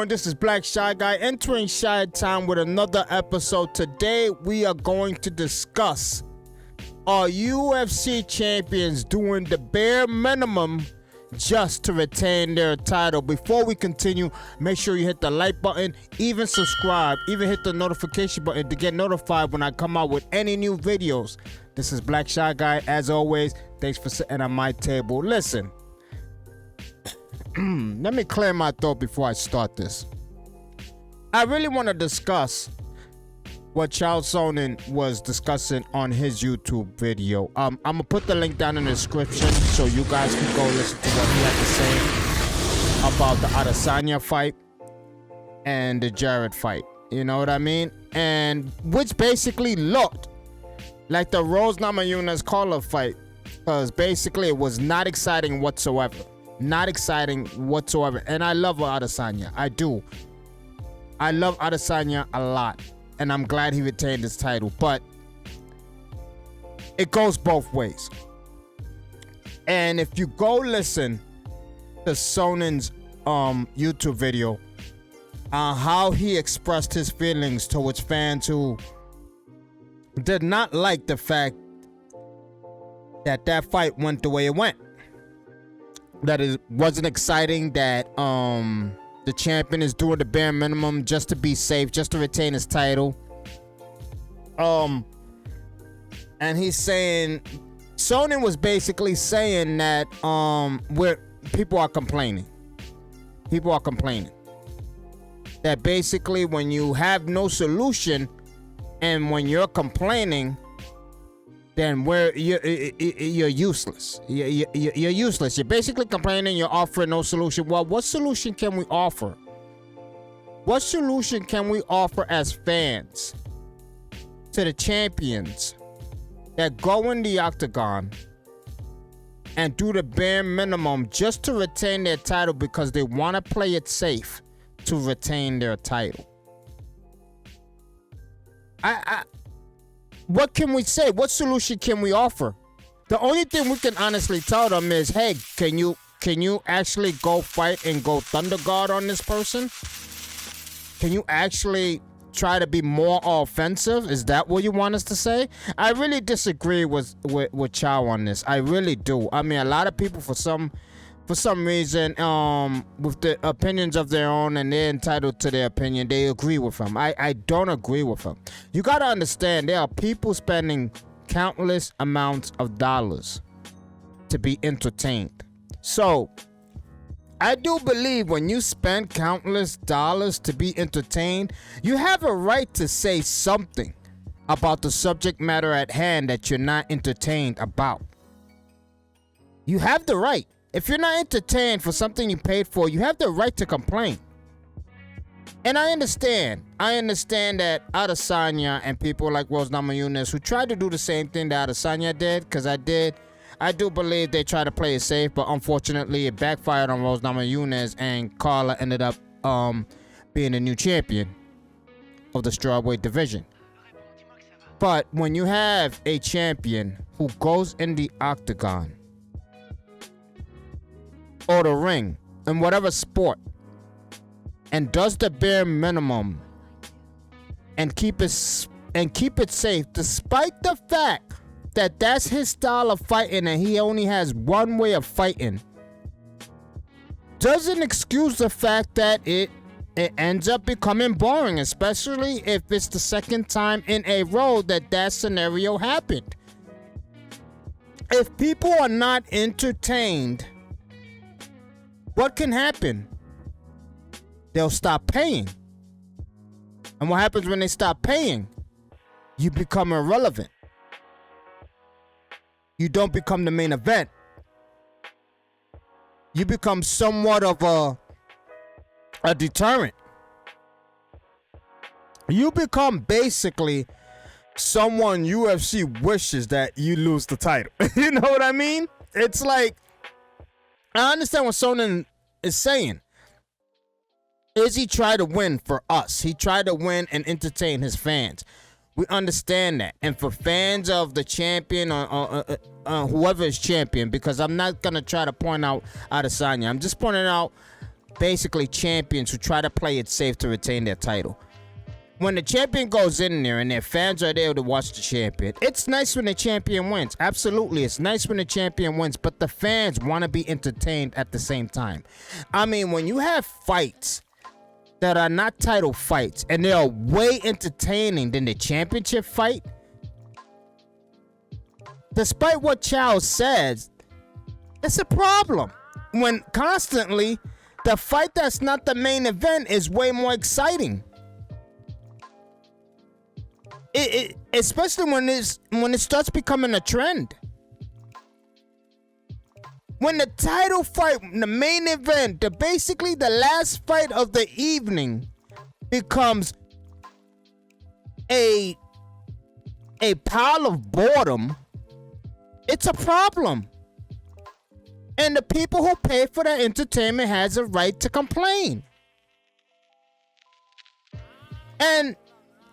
doing? This is Black Shy Guy entering Shy Time with another episode. Today we are going to discuss, are UFC champions doing the bare minimum just to retain their title? Before we continue, make sure you hit the like button, even subscribe, even hit the notification button to get notified when I come out with any new videos. This is Black Shy Guy. As always, thanks for sitting at my table. Listen, let me clear my throat before I start this. I really want to discuss what Chael Sonnen was discussing on his YouTube video. I'm going to put the link down in the description so you guys can go listen to what he had to say about the Adesanya fight and the Jared fight. You know what I mean? And which basically looked like the Rose Namajunas Carla fight, because basically it was not exciting whatsoever. Not exciting whatsoever. And I love Adesanya. I do. I love Adesanya a lot. And I'm glad he retained his title. But it goes both ways. And if you go listen to Sonnen's YouTube video on how he expressed his feelings towards fans who did not like the fact that that fight went the way it went. That it wasn't exciting, that the champion is doing the bare minimum just to be safe, just to retain his title. And he's saying, Sonnen was basically saying that where people are complaining. People are complaining. That basically when you have no solution and when you're complaining, then you're useless. You're useless. You're basically complaining. You're offering no solution. Well, what solution can we offer? What solution can we offer as fans to the champions that go in the octagon and do the bare minimum just to retain their title because they want to play it safe to retain their title? What can we say? What solution can we offer? The only thing we can honestly tell them is, hey, can you actually go fight and go Thunder God on this person? Can you actually try to be more offensive? Is that what you want us to say? I really disagree with Chael on this. I really do. I mean, a lot of people for some reason, with the opinions of their own, and they're entitled to their opinion, they agree with him. I don't agree with him. You gotta understand, there are people spending countless amounts of dollars to be entertained. So I do believe when you spend countless dollars to be entertained, you have a right to say something about the subject matter at hand that you're not entertained about. You have the right. If you're not entertained for something you paid for, you have the right to complain. And I understand that Adesanya and people like Rose Namajunas who tried to do the same thing that Adesanya did, because I do believe they tried to play it safe, but unfortunately it backfired on Rose Namajunas, and Carla ended up being the new champion of the strawweight division. But when you have a champion who goes in the octagon or the ring in whatever sport and does the bare minimum and keep it safe, despite the fact that that's his style of fighting and he only has one way of fighting, doesn't excuse the fact that it ends up becoming boring, especially if it's the second time in a row that scenario happened. If people are not entertained, what can happen? They'll stop paying. And what happens when they stop paying? You become irrelevant. You don't become the main event. You become somewhat of a deterrent. You become basically someone UFC wishes that you lose the title. You know what I mean? It's like, I understand what Sonnen is saying. Is he tried to win for us? He tried to win and entertain his fans. We understand that. And for fans of the champion or whoever is champion, because I'm not going to try to point out Adesanya. I'm just pointing out basically champions who try to play it safe to retain their title. When the champion goes in there and their fans are there to watch the champion, it's nice when the champion wins. Absolutely, it's nice when the champion wins, but the fans want to be entertained at the same time. I mean, when you have fights that are not title fights and they are way entertaining than the championship fight, despite what Chael says, it's a problem. When constantly the fight that's not the main event is way more exciting. Especially when it starts becoming a trend. When the title fight, the main event, basically the last fight of the evening becomes a pile of boredom, it's a problem. And the people who pay for that entertainment has a right to complain. And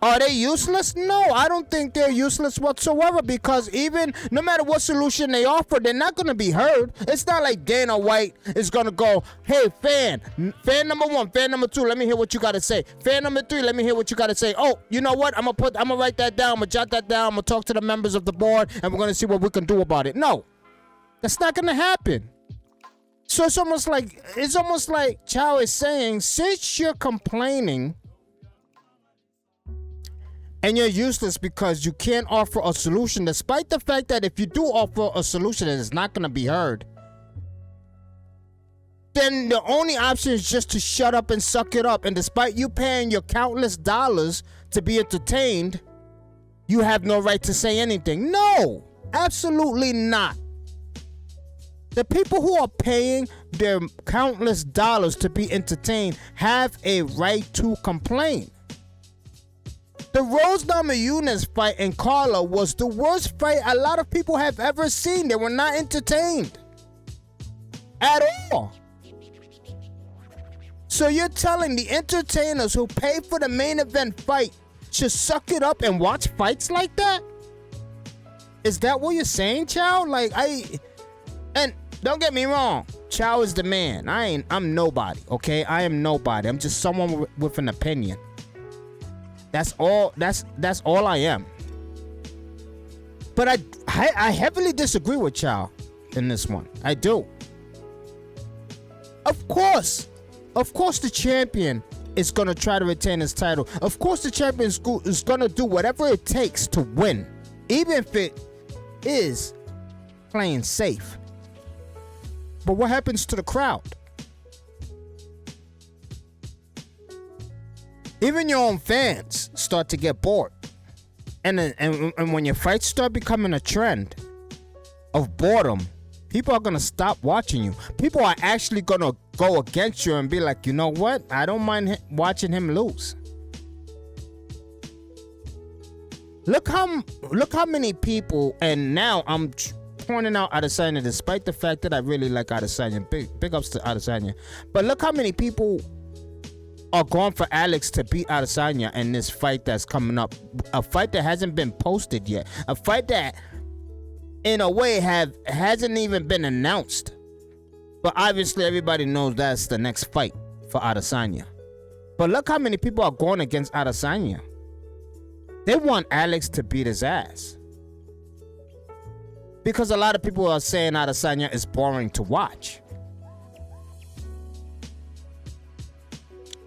are they useless? No, I don't think they're useless whatsoever, because even no matter what solution they offer, they're not going to be heard. It's not like Dana White is going to go, hey, fan number 1, fan number 2, let me hear what you got to say. Fan number 3, let me hear what you got to say. Oh, you know what? I'm going to write that down. I'm going to jot that down. I'm going to talk to the members of the board, and we're going to see what we can do about it. No, that's not going to happen. So it's almost like Chael is saying, since you're complaining, and you're useless because you can't offer a solution, despite the fact that if you do offer a solution and it's not going to be heard, then the only option is just to shut up and suck it up. And despite you paying your countless dollars to be entertained, you have no right to say anything. No, absolutely not. The people who are paying their countless dollars to be entertained have a right to complain. The Rose Namajunas fight in Carla was the worst fight a lot of people have ever seen. They were not entertained at all. So you're telling the entertainers who pay for the main event fight should suck it up and watch fights like that? Is that what you're saying, Chael? And don't get me wrong, Chael is the man. I'm nobody, okay? I am nobody. I'm just someone with an opinion. That's all I am. But I heavily disagree with Chael in this one. I do. Of course the champion is going to try to retain his title. Of course the champion is going to do whatever it takes to win, even if it is playing safe. But what happens to the crowd? Even your own fans start to get bored. And when your fights start becoming a trend of boredom, people are going to stop watching you. People are actually going to go against you and be like, you know what? I don't mind watching him lose. Look how many people, and now I'm pointing out Adesanya despite the fact that I really like Adesanya. Big ups to Adesanya. But look how many people are going for Alex to beat Adesanya in this fight that's coming up. A fight that hasn't been posted yet. A fight that, in a way, hasn't even been announced. But obviously, everybody knows that's the next fight for Adesanya. But look how many people are going against Adesanya. They want Alex to beat his ass. Because a lot of people are saying Adesanya is boring to watch.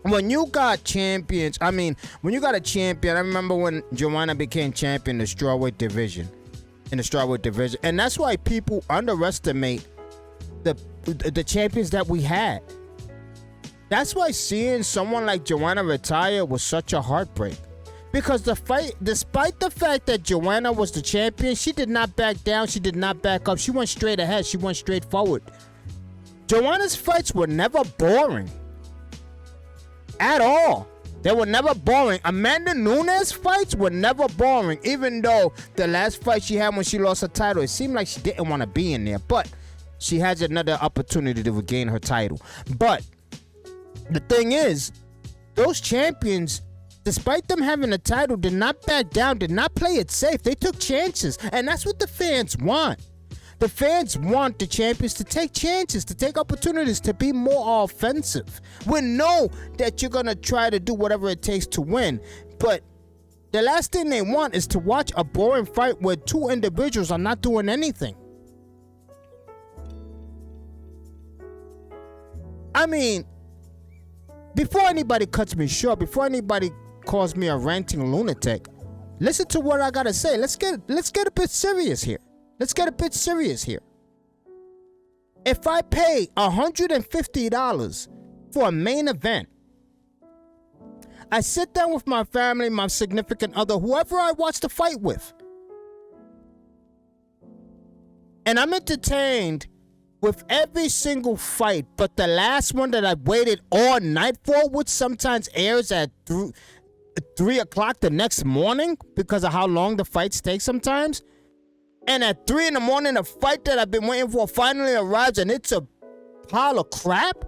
When you got champions, when you got a champion, I remember when Joanna became champion in the strawweight division. And that's why people underestimate the champions that we had. That's why seeing someone like Joanna retire was such a heartbreak. Because the fight, despite the fact that Joanna was the champion, she did not back down, she did not back up, she went straight ahead, she went straight forward. Joanna's fights were never boring. At all. They were never boring. Amanda Nunes fights were never boring, even though the last fight she had when she lost her title, it seemed like she didn't want to be in there, but she has another opportunity to regain her title. But the thing is, those champions, despite them having a title, did not back down, did not play it safe. They took chances, and that's what the fans want. The fans want the champions to take chances, to take opportunities, to be more offensive. We know that you're going to try to do whatever it takes to win, but the last thing they want is to watch a boring fight where two individuals are not doing anything. I mean, before anybody cuts me short, before anybody calls me a ranting lunatic, listen to what I gotta say. Let's get a bit serious here. If I pay $150 for a main event, I sit down with my family, my significant other, whoever I watch the fight with, and I'm entertained with every single fight, but the last one that I waited all night for, which sometimes airs at 3 o'clock the next morning because of how long the fights take sometimes. And at 3 in the morning, the fight that I've been waiting for finally arrives, and it's a pile of crap.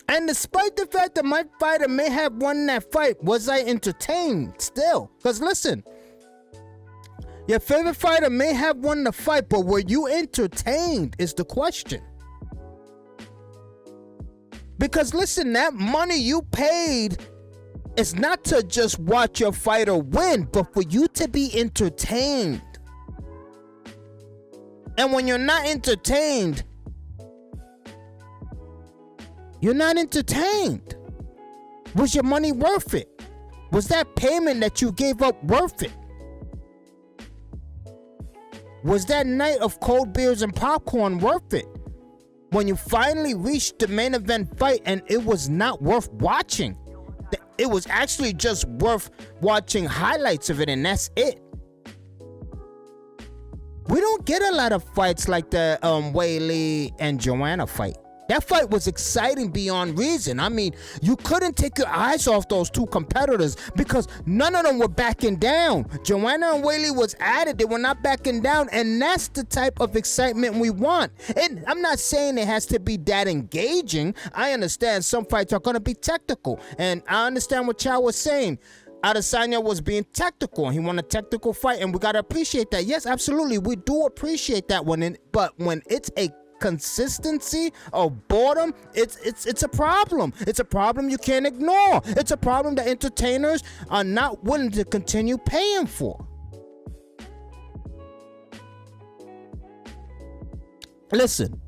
And despite the fact that my fighter may have won that fight, was I entertained still? Because listen, your favorite fighter may have won the fight, but were you entertained is the question. Because listen, that money you paid is not to just watch your fighter win, but for you to be entertained. And when you're not entertained, you're not entertained. Was your money worth it? Was that payment that you gave up worth it? Was that night of cold beers and popcorn worth it? When you finally reached the main event fight and it was not worth watching. It was actually just worth watching highlights of it, and that's it. We don't get a lot of fights like the Weili and Joanna fight. That fight was exciting beyond reason. I mean, you couldn't take your eyes off those two competitors because none of them were backing down. Joanna and Weili was at it. They were not backing down, and that's the type of excitement we want. And I'm not saying it has to be that engaging. I understand some fights are going to be technical, and I understand what Chael was saying. Adesanya was being tactical. He won a tactical fight, and we got to appreciate that. Yes, absolutely. We do appreciate that one. But when it's a consistency of boredom, it's a problem. It's a problem you can't ignore. It's a problem that entertainers are not willing to continue paying for. Listen,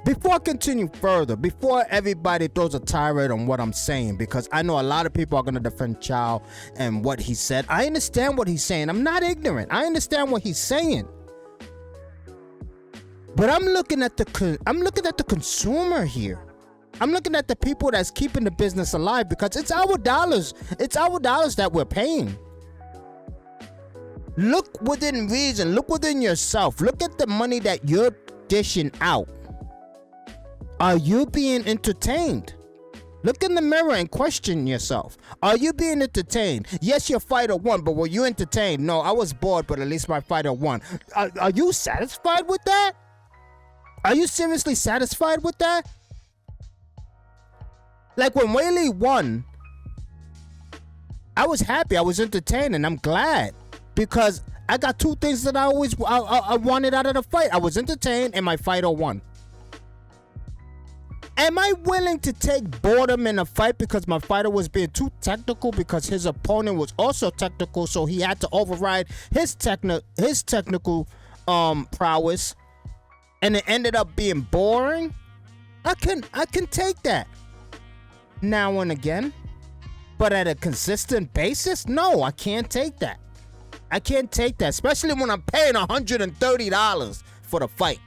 before I continue further, before everybody throws a tirade on what I'm saying, because I know a lot of people are going to defend Chael and what he said. I understand what he's saying. I'm not ignorant. I understand what he's saying. But I'm looking at the consumer here. I'm looking at the people that's keeping the business alive, because it's our dollars. It's our dollars that we're paying. Look within reason. Look within yourself. Look at the money that you're dishing out. Are you being entertained? Look in the mirror and question yourself. Are you being entertained? Yes, your fighter won, but were you entertained? No, I was bored, but at least my fighter won. Are you satisfied with that? Are you seriously satisfied with that? Like when Weili won, I was happy, I was entertained, and I'm glad, because I got two things that I wanted out of the fight. I was entertained and my fighter won. Am I willing to take boredom in a fight because my fighter was being too technical, because his opponent was also technical, so he had to override his technical prowess, and it ended up being boring? I can take that now and again, but at a consistent basis, no, I can't take that. I can't take that, especially when I'm paying $130 for the fight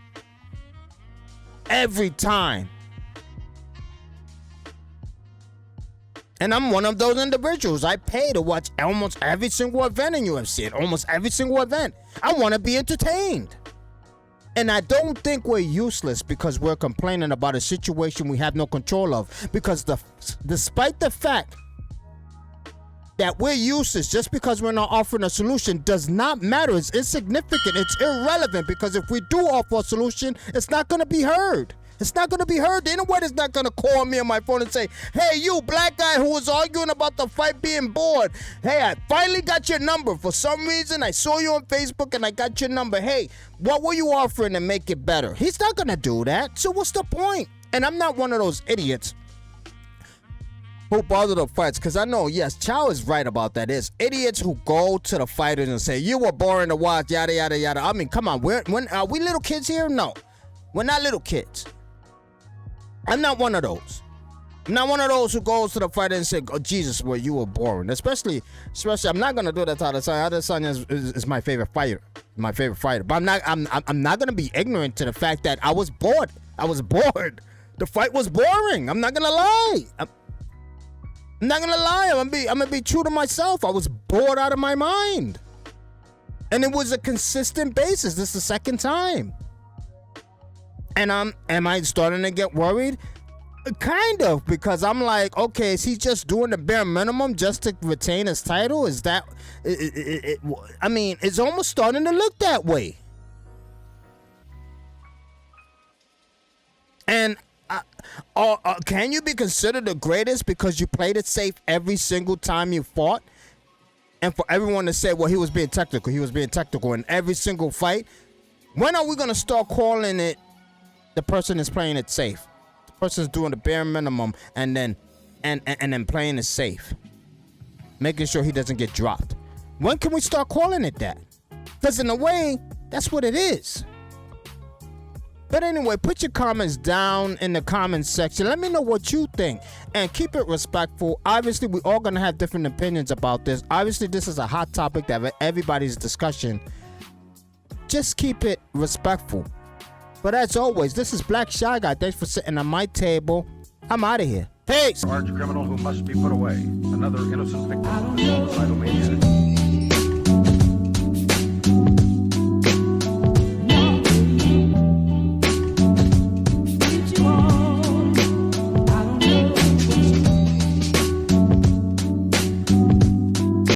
every time. And I'm one of those individuals. I pay to watch almost every single event in UFC, almost every single event. I want to be entertained. And I don't think we're useless because we're complaining about a situation we have no control of. Because despite the fact that we're useless, just because we're not offering a solution does not matter. It's insignificant. It's irrelevant, because if we do offer a solution, it's not going to be heard. It's not going to be heard. Ain't nobody that's not going to call me on my phone and say, hey, you black guy who was arguing about the fight being bored. Hey, I finally got your number. For some reason, I saw you on Facebook and I got your number. Hey, what were you offering to make it better? He's not going to do that. So what's the point? And I'm not one of those idiots who bother the fights, because I know, yes, Chael is right about that. There's idiots who go to the fighters and say, you were boring to watch, yada, yada, yada. I mean, come on, when are we little kids here? No, we're not little kids. I'm not one of those. I'm not one of those who goes to the fighter and say, oh, Jesus, well, you were boring. Especially, I'm not going to do that to Adesanya. Adesanya is my favorite fighter. My favorite fighter. But I'm not going to be ignorant to the fact that I was bored. I was bored. The fight was boring. I'm not going to lie. I'm not gonna lie, I'm gonna be true to myself. I was bored out of my mind. And it was a consistent basis. This is the second time. And am I starting to get worried? Kind of, because I'm like, okay, is he just doing the bare minimum just to retain his title? Is that, I mean, it's almost starting to look that way. And can you be considered the greatest because you played it safe every single time you fought? And for everyone to say, well, he was being technical in every single fight. When are we going to start calling it the person is playing it safe? The person's doing the bare minimum and then playing it safe. Making sure he doesn't get dropped. When can we start calling it that? Because in a way, that's what it is. But anyway, put your comments down in the comments section. Let me know what you think. And keep it respectful. Obviously, we're all going to have different opinions about this. Obviously, this is a hot topic that everybody's discussion. Just keep it respectful. But as always, this is Black Shy Guy. Thanks for sitting on my table. I'm out of here. Peace. Arch criminal who must be put away. Another innocent victim of suicidal maniac.